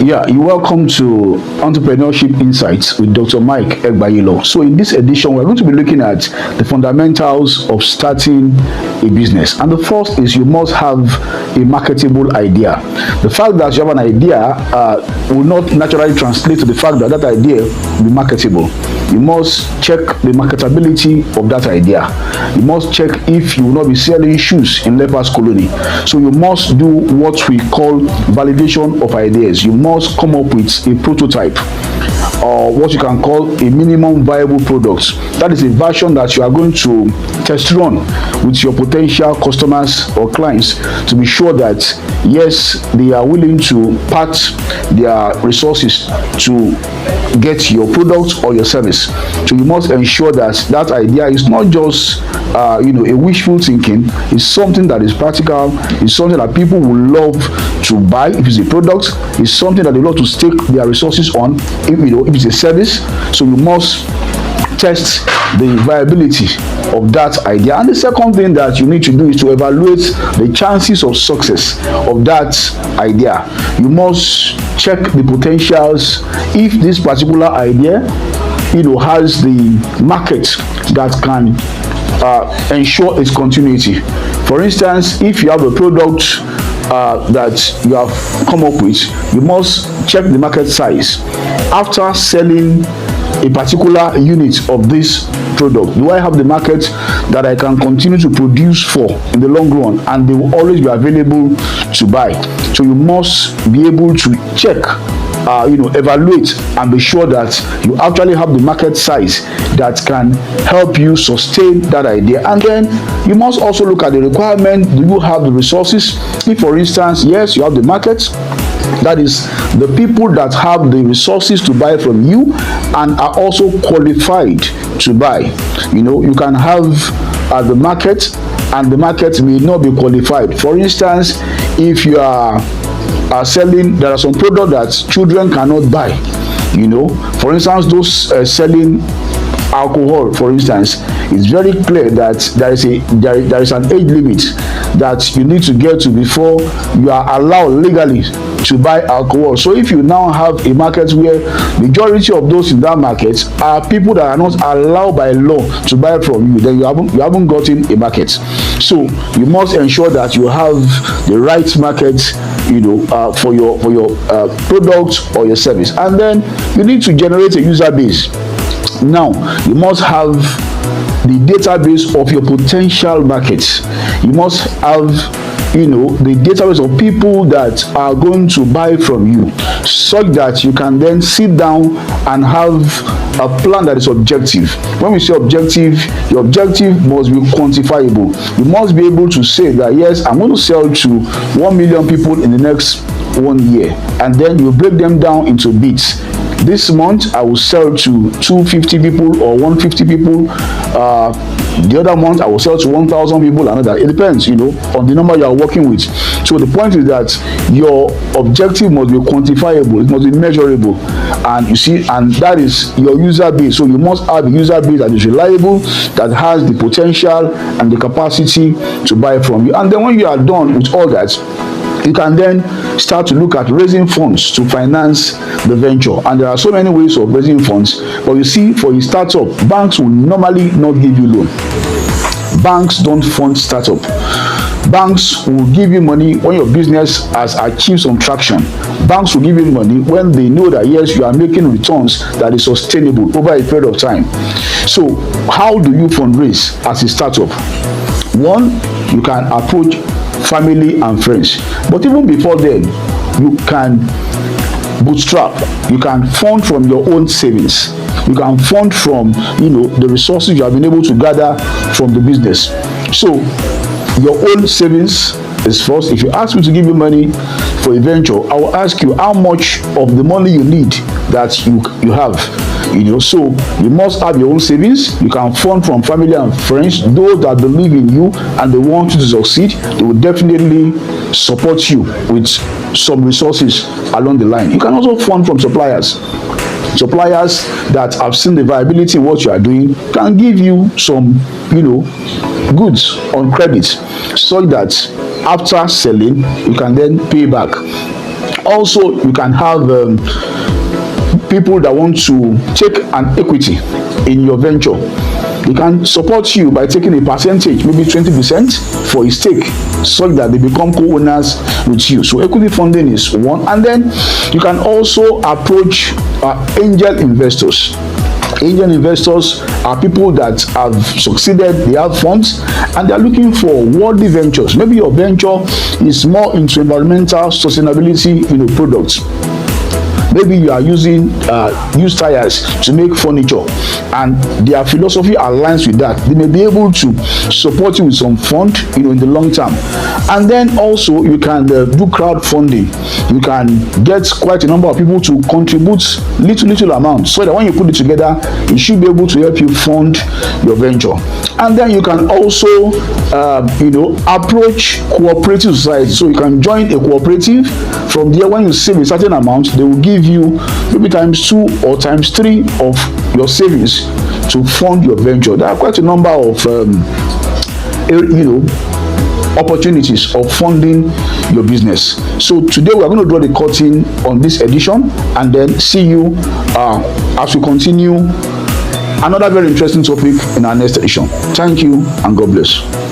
Yeah, you're welcome to Entrepreneurship Insights with Dr. Mike Egbayelo. So in this edition, we're going to be looking at the fundamentals of starting a business. And the first is you must have a marketable idea. The fact that you have an idea will not naturally translate to the fact that that idea will be marketable. You must check the marketability of that idea. You must check if you will not be selling shoes in lepers colony. So you must do what we call validation of ideas. You must come up with a prototype, or what you can call a minimum viable product. That is a version that you are going to test run with your potential customers or clients to be sure that yes, they are willing to part their resources to get your product or your service. So you must ensure that that idea is not just a wishful thinking. It's something that is practical. It's something that people will love to buy if it's a product. It's something that they love to stake their resources on if it's a service. So you must test the viability of that idea. And the second thing that you need to do is to evaluate the chances of success of that idea. You must check the potentials. If this particular idea has the market that can ensure its continuity. For instance, if you have a product that you have come up with, you must check the market size. After selling a particular unit of this product, do I have the market that I can continue to produce for in the long run, and they will always be available to buy? So you must be able to check, evaluate and be sure that you actually have the market size that can help you sustain that idea. And then you must also look at the requirement. Do you have the resources? If, for instance, yes, you have the market, that is the people that have the resources to buy from you and are also qualified to buy. You can have the market and the market may not be qualified. For instance, if you are selling, there are some products that children cannot buy. For instance, those selling alcohol, for instance, it's very clear that there is an age limit that you need to get to before you are allowed legally to buy alcohol. So if you now have a market where majority of those in that market are people that are not allowed by law to buy from you, then you haven't gotten a market. So you must ensure that you have the right market for your product or your service. And then you need to generate a user base. Now you must have the database of your potential markets. You must have the database of people that are going to buy from you, such that you can then sit down and have a plan that is objective. When we say objective, your objective must be quantifiable. You must be able to say that yes, I'm going to sell to 1 million people in the next 1 year, and then you break them down into bits. This month I will sell to 250 people or 150 people. The other month I will sell to 1,000 people. Another. It depends, on the number you are working with. So the point is that your objective must be quantifiable. It must be measurable, and that is your user base. So you must have a user base that is reliable, that has the potential and the capacity to buy from you. And then when you are done with all that, you can then start to look at raising funds to finance the venture. And there are so many ways of raising funds, but you see, for a startup, banks will normally not give you loan. Banks don't fund startup. Banks will give you money when your business has achieved some traction. Banks will give you money when they know that yes, you are making returns that is sustainable over a period of time. So how do you fundraise as a startup? One, you can approach family and friends, but even before then, you can bootstrap. You can fund from your own savings. You can fund from the resources you have been able to gather from the business. So your own savings is first. If you ask me to give you money for a venture, I will ask you how much of the money you need that you have. So you must have your own savings. You can fund from family and friends. Those that believe in you and they want you to succeed, they will definitely support you with some resources along the line. You can also fund from suppliers. Suppliers that have seen the viability in what you are doing can give you some goods on credit, so that after selling you can then pay back Also, you can have people that want to take an equity in your venture. They can support you by taking a percentage, maybe 20% for a stake, so that they become co-owners with you. So equity funding is one. And then you can also approach angel investors. Angel investors are people that have succeeded, they have funds, and they are looking for worthy ventures. Maybe your venture is more into environmental sustainability, products. Maybe you are using used tires to make furniture, and their philosophy aligns with that. They may be able to support you with some fund, in the long term. And then also you can do crowdfunding. You can get quite a number of people to contribute little amounts, so that when you put it together, it should be able to help you fund your venture. And then you can also approach cooperative society. So you can join a cooperative. From there, when you save a certain amount, they will give you maybe ×2 or ×3 of your savings to fund your venture. There are quite a number of opportunities of funding your business. So today we are going to draw the curtain on this edition, and then see you as we continue another very interesting topic in our next edition. Thank you, and God bless.